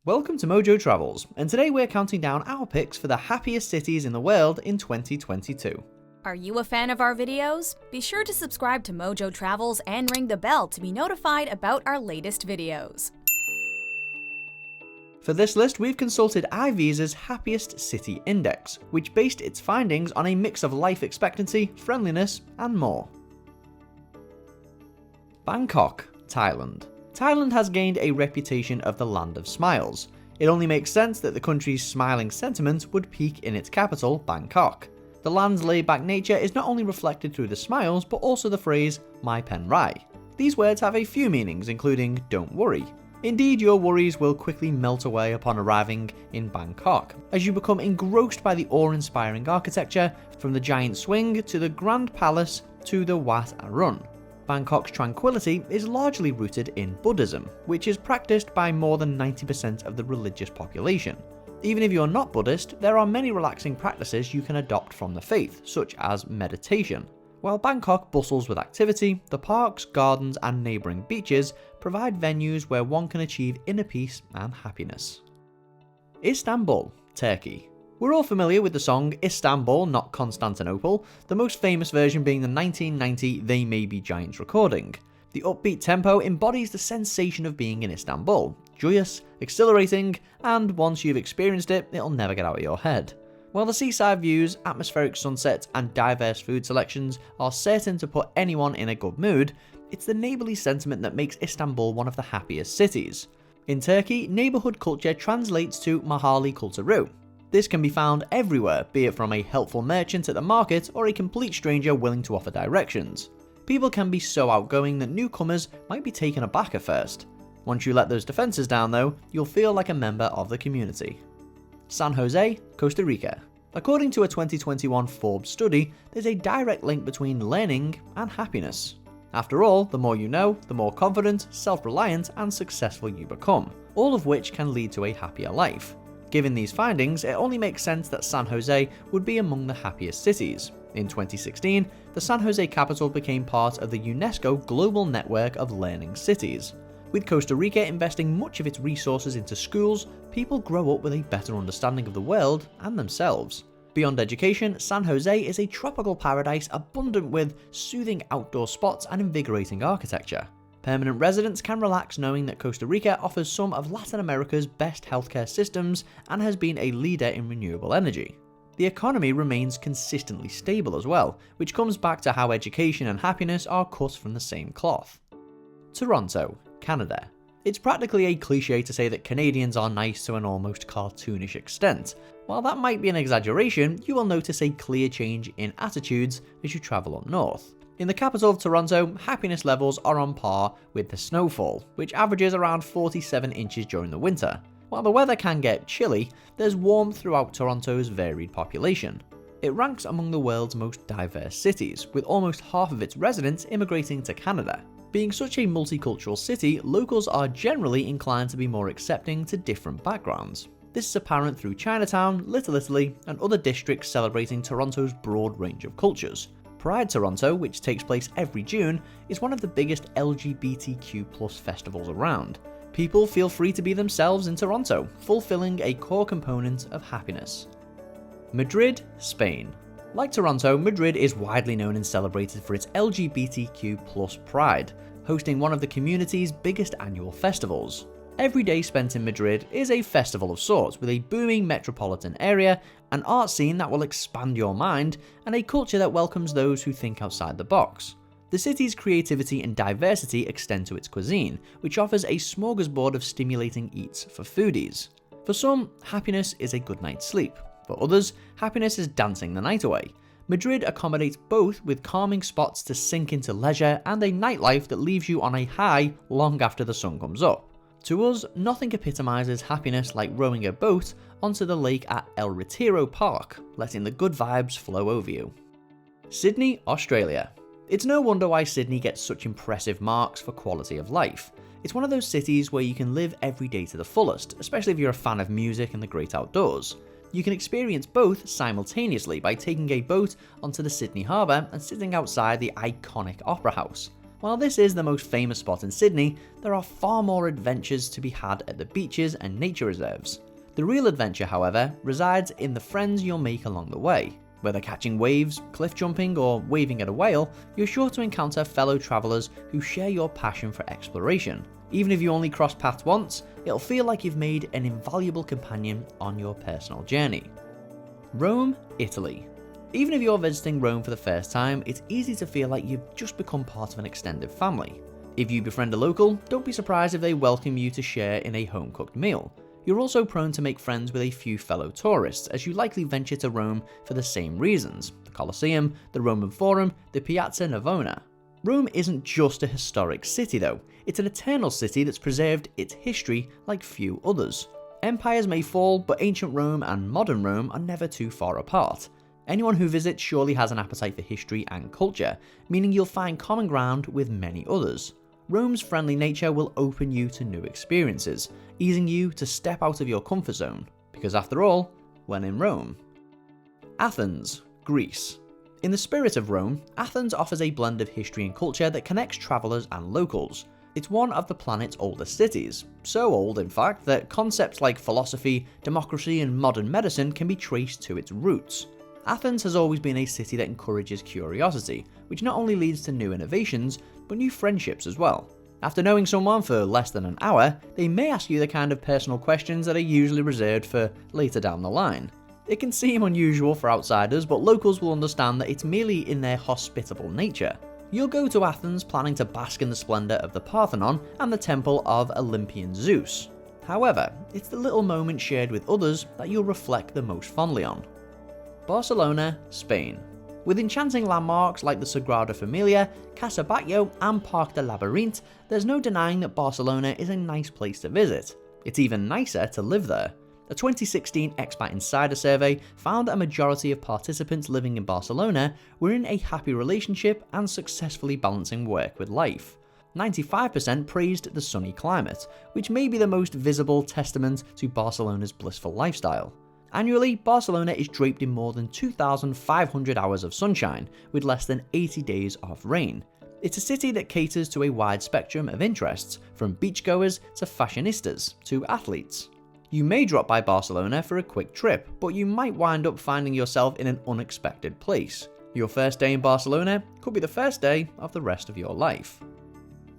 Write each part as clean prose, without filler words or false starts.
Welcome to Mojo Travels, and today we're counting down our picks for the happiest cities in the world in 2022. Are you a fan of our videos? Be sure to subscribe to Mojo Travels and ring the bell to be notified about our latest videos. For this list, we've consulted iVisa's Happiest City Index, which based its findings on a mix of life expectancy, friendliness, and more. Bangkok, Thailand. Thailand has gained a reputation of the land of smiles. It only makes sense that the country's smiling sentiment would peak in its capital, Bangkok. The land's laid-back nature is not only reflected through the smiles, but also the phrase, "my pen rai." These words have a few meanings, including "don't worry." Indeed, your worries will quickly melt away upon arriving in Bangkok, as you become engrossed by the awe-inspiring architecture, from the giant swing to the Grand Palace to the Wat Arun. Bangkok's tranquility is largely rooted in Buddhism, which is practiced by more than 90% of the religious population. Even if you're not Buddhist, there are many relaxing practices you can adopt from the faith, such as meditation. While Bangkok bustles with activity, the parks, gardens, and neighbouring beaches provide venues where one can achieve inner peace and happiness. Istanbul, Turkey. We're all familiar with the song Istanbul, Not Constantinople, the most famous version being the 1990 They May Be Giants recording. The upbeat tempo embodies the sensation of being in Istanbul, joyous, exhilarating, and once you've experienced it, it'll never get out of your head. While the seaside views, atmospheric sunsets, and diverse food selections are certain to put anyone in a good mood, it's the neighbourly sentiment that makes Istanbul one of the happiest cities. In Turkey, neighbourhood culture translates to mahalle kültürü. This can be found everywhere, be it from a helpful merchant at the market or a complete stranger willing to offer directions. People can be so outgoing that newcomers might be taken aback at first. Once you let those defences down though, you'll feel like a member of the community. San Jose, Costa Rica. According to a 2021 Forbes study, there's a direct link between learning and happiness. After all, the more you know, the more confident, self-reliant, and successful you become, all of which can lead to a happier life. Given these findings, it only makes sense that San Jose would be among the happiest cities. In 2016, the San Jose capital became part of the UNESCO Global Network of Learning Cities. With Costa Rica investing much of its resources into schools, people grow up with a better understanding of the world and themselves. Beyond education, San Jose is a tropical paradise abundant with soothing outdoor spots and invigorating architecture. Permanent residents can relax knowing that Costa Rica offers some of Latin America's best healthcare systems and has been a leader in renewable energy. The economy remains consistently stable as well, which comes back to how education and happiness are cut from the same cloth. Toronto, Canada. It's practically a cliche to say that Canadians are nice to an almost cartoonish extent. While that might be an exaggeration, you will notice a clear change in attitudes as you travel up north. In the capital of Toronto, happiness levels are on par with the snowfall, which averages around 47 inches during the winter. While the weather can get chilly, there's warmth throughout Toronto's varied population. It ranks among the world's most diverse cities, with almost half of its residents immigrating to Canada. Being such a multicultural city, locals are generally inclined to be more accepting to different backgrounds. This is apparent through Chinatown, Little Italy, and other districts celebrating Toronto's broad range of cultures. Pride Toronto, which takes place every June, is one of the biggest LGBTQ+ festivals around. People feel free to be themselves in Toronto, fulfilling a core component of happiness. Madrid, Spain. Like Toronto, Madrid is widely known and celebrated for its LGBTQ+ pride, hosting one of the community's biggest annual festivals. Every day spent in Madrid is a festival of sorts, with a booming metropolitan area, an art scene that will expand your mind, and a culture that welcomes those who think outside the box. The city's creativity and diversity extend to its cuisine, which offers a smorgasbord of stimulating eats for foodies. For some, happiness is a good night's sleep. For others, happiness is dancing the night away. Madrid accommodates both, with calming spots to sink into leisure and a nightlife that leaves you on a high long after the sun comes up. To us, nothing epitomizes happiness like rowing a boat onto the lake at El Retiro Park, letting the good vibes flow over you. Sydney, Australia. It's no wonder why Sydney gets such impressive marks for quality of life. It's one of those cities where you can live every day to the fullest, especially if you're a fan of music and the great outdoors. You can experience both simultaneously by taking a boat onto the Sydney Harbour and sitting outside the iconic Opera House. While this is the most famous spot in Sydney, there are far more adventures to be had at the beaches and nature reserves. The real adventure, however, resides in the friends you'll make along the way. Whether catching waves, cliff jumping, or waving at a whale, you're sure to encounter fellow travellers who share your passion for exploration. Even if you only cross paths once, it'll feel like you've made an invaluable companion on your personal journey. Rome, Italy. Even if you're visiting Rome for the first time, it's easy to feel like you've just become part of an extended family. If you befriend a local, don't be surprised if they welcome you to share in a home-cooked meal. You're also prone to make friends with a few fellow tourists, as you likely venture to Rome for the same reasons: the Colosseum, the Roman Forum, the Piazza Navona. Rome isn't just a historic city though, it's an eternal city that's preserved its history like few others. Empires may fall, but ancient Rome and modern Rome are never too far apart. Anyone who visits surely has an appetite for history and culture, meaning you'll find common ground with many others. Rome's friendly nature will open you to new experiences, easing you to step out of your comfort zone, because after all, when in Rome. Athens, Greece. In the spirit of Rome, Athens offers a blend of history and culture that connects travellers and locals. It's one of the planet's oldest cities, so old in fact that concepts like philosophy, democracy and modern medicine can be traced to its roots. Athens has always been a city that encourages curiosity, which not only leads to new innovations, but new friendships as well. After knowing someone for less than an hour, they may ask you the kind of personal questions that are usually reserved for later down the line. It can seem unusual for outsiders, but locals will understand that it's merely in their hospitable nature. You'll go to Athens planning to bask in the splendour of the Parthenon and the temple of Olympian Zeus. However, it's the little moments shared with others that you'll reflect the most fondly on. Barcelona, Spain. With enchanting landmarks like the Sagrada Familia, Casa Batlló and Parc de Labyrinth, there's no denying that Barcelona is a nice place to visit. It's even nicer to live there. A 2016 Expat Insider survey found that a majority of participants living in Barcelona were in a happy relationship and successfully balancing work with life. 95% praised the sunny climate, which may be the most visible testament to Barcelona's blissful lifestyle. Annually, Barcelona is draped in more than 2,500 hours of sunshine, with less than 80 days of rain. It's a city that caters to a wide spectrum of interests, from beachgoers to fashionistas to athletes. You may drop by Barcelona for a quick trip, but you might wind up finding yourself in an unexpected place. Your first day in Barcelona could be the first day of the rest of your life.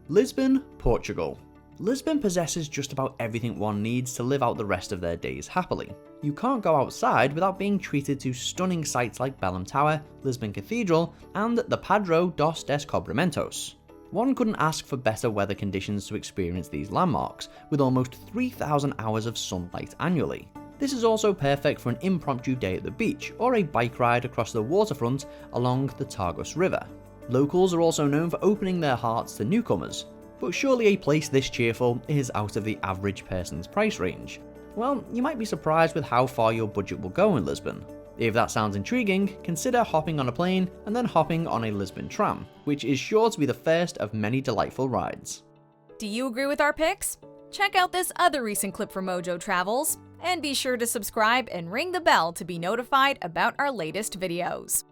Lisbon, Portugal. Lisbon possesses just about everything one needs to live out the rest of their days happily. You can't go outside without being treated to stunning sights like Belém Tower, Lisbon Cathedral, and the Padrão dos Descobrimentos. One couldn't ask for better weather conditions to experience these landmarks, with almost 3,000 hours of sunlight annually. This is also perfect for an impromptu day at the beach, or a bike ride across the waterfront along the Tagus River. Locals are also known for opening their hearts to newcomers, but surely a place this cheerful is out of the average person's price range. Well, you might be surprised with how far your budget will go in Lisbon. If that sounds intriguing, consider hopping on a plane and then hopping on a Lisbon tram, which is sure to be the first of many delightful rides. Do you agree with our picks? Check out this other recent clip from Mojo Travels, and be sure to subscribe and ring the bell to be notified about our latest videos.